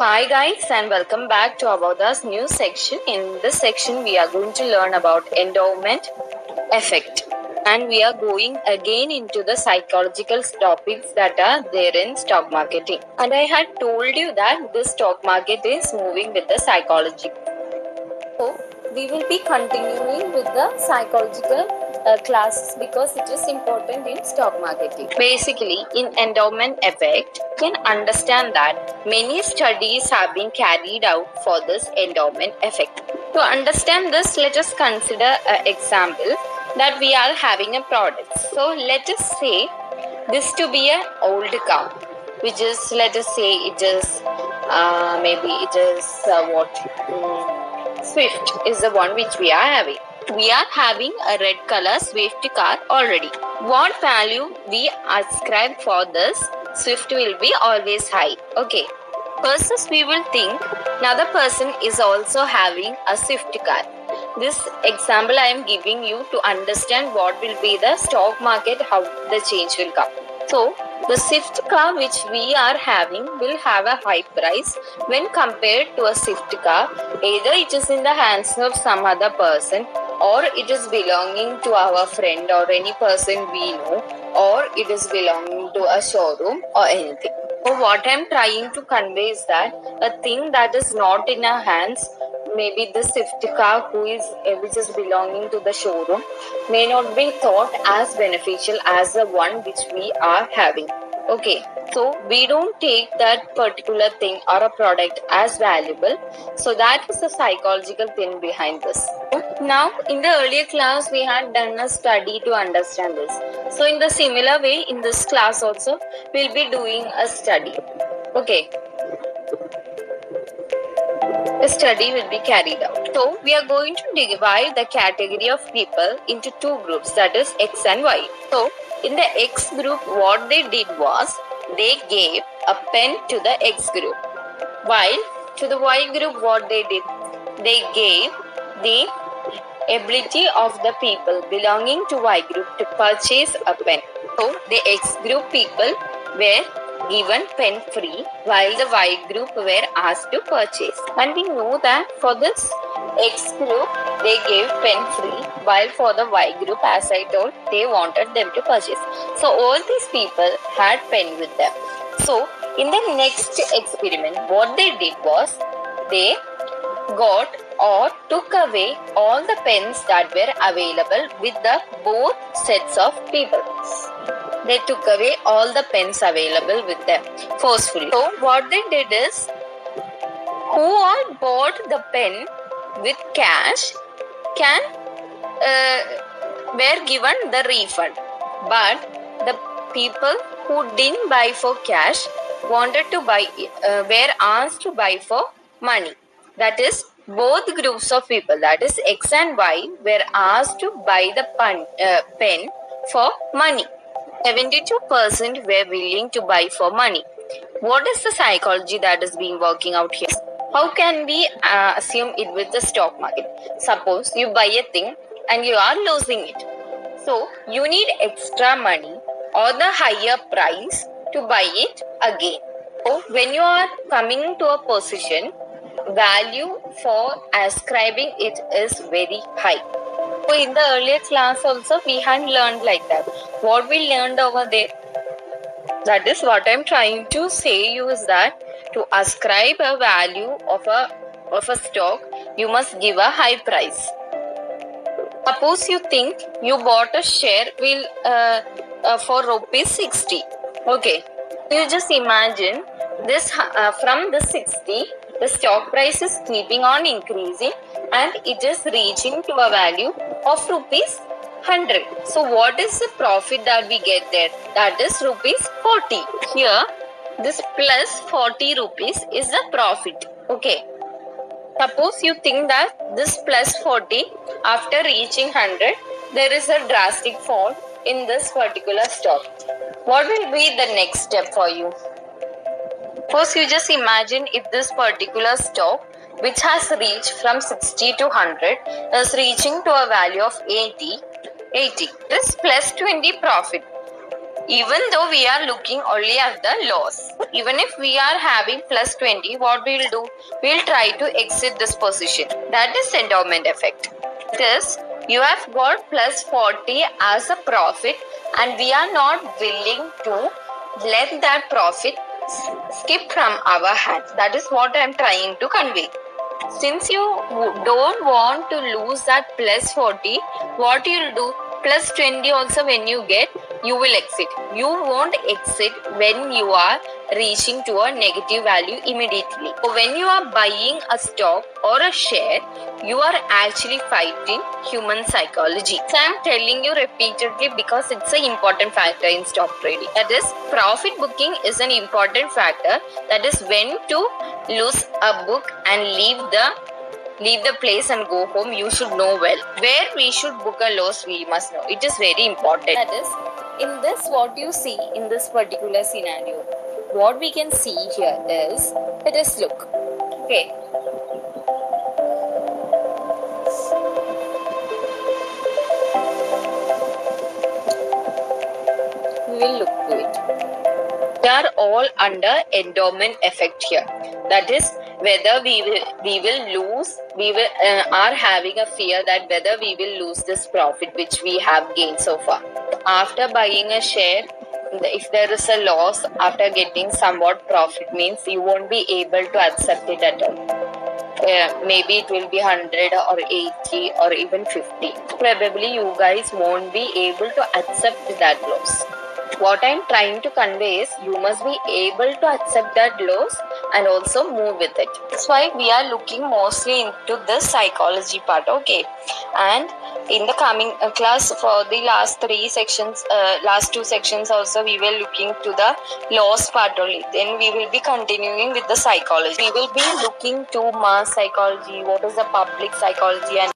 Hi guys and welcome back to Abodha's new section. In this section we are going to learn about endowment effect and we are going again into the psychological topics that are there in stock marketing. And I had told you that the stock market is moving with the psychology. So we will be continuing with the psychological classes because it is important in stock marketing. Basically, in endowment effect, you can understand that many studies have been carried out for this endowment effect. To understand this, let us consider an example that we are having a product. So let us say this to be an old car, which is, let us say it is Swift is the one which we are having. We are having a red color Swift car already. What value we ascribe for this Swift will be always high. Okay. Versus we will think another person is also having a Swift car. This example I am giving you to understand what will be the stock market, how the change will come. So, the Swift car which we are having will have a high price when compared to a Swift car. Either it is in the hands of some other person or it is belonging to our friend or any person we know or it is belonging to a showroom or anything. So what I am trying to convey is that a thing that is not in our hands, maybe the Swift car which is belonging to the showroom may not be thought as beneficial as the one which we are having. Okay, so we don't take that particular thing or a product as valuable. So that is the psychological thing behind this. Now, in the earlier class, we had done a study to understand this. So in the similar way, in this class also, we'll be doing a study. Okay. A study will be carried out. So, we are going to divide the category of people into two groups, that is X and Y. So, in the X group, what they did was, they gave a pen to the X group. While to the Y group, what they did? They gave the ability of the people belonging to Y group to purchase a pen. So, the X group people were given pen free while the Y group were asked to purchase. And we know that for this X group they gave pen free while for the Y group, as I told, they wanted them to purchase. So all these people had pen with them. So in the next experiment what they did was they got or took away all the pens that were available with the both sets of people. They took away all the pens available with them forcefully. So what they did is, who all bought the pen with cash were given the refund, but the people who didn't buy for cash wanted to buy were asked to buy for money. That is, both groups of people, that is X and Y, were asked to buy the pen for money. 72% were willing to buy for money. What is the psychology that is being working out here? How can we assume it with the stock market? Suppose you buy a thing and you are losing it. So you need extra money or the higher price to buy it again. So when you are coming to a position, value for ascribing it is very high. So in the earlier class also we had learned like that. What we learned over there, that is what I am trying to say you is that to ascribe a value of a stock, you must give a high price. Suppose you think you bought a share for rupees 60. Okay, you just imagine this from the 60. The stock price is keeping on increasing and it is reaching to a value of rupees 100. So what is the profit that we get there? That is rupees 40. Here this plus 40 rupees is the profit. Okay. Suppose you think that this plus 40 after reaching 100 there is a drastic fall in this particular stock. What will be the next step for you? First, you just imagine if this particular stock, which has reached from 60 to 100, is reaching to a value of 80, this plus 20 profit. even though we are looking only at the loss. Even if we are having plus 20, what we will do? We will try to exit this position. That is endowment effect. This, you have got plus 40 as a profit, and we are not willing to let that profit skip from our hands. That is what I am trying to convey. Since you don't want to lose that plus 40, what you'll do? Plus 20 also when you get, you will exit. You won't exit when you are reaching to a negative value immediately. So when you are buying a stock or a share, you are actually fighting human psychology. So I'm telling you repeatedly because it's an important factor in stock trading. That is, profit booking is an important factor. That is when to lose a book and leave the place and go home. You should know well where we should book a loss. We must know, it is very important. That is, in this, what you see in this particular scenario, what we can see here is, let us look. Okay, we will look to it. They are all under endowment effect here. That is, whether we are having a fear that whether we will lose this profit which we have gained so far. After buying a share, if there is a loss after getting somewhat profit, means you won't be able to accept it at all. Maybe it will be 100 or 80 or even 50. Probably you guys won't be able to accept that loss. What I'm trying to convey is, you must be able to accept that loss and also move with it. That's why we are looking mostly into the psychology part. Okay, and in the coming class, for the last two sections also, we will looking to the loss part only. Then we will be continuing with the psychology. We will be looking to mass psychology, what is the public psychology, and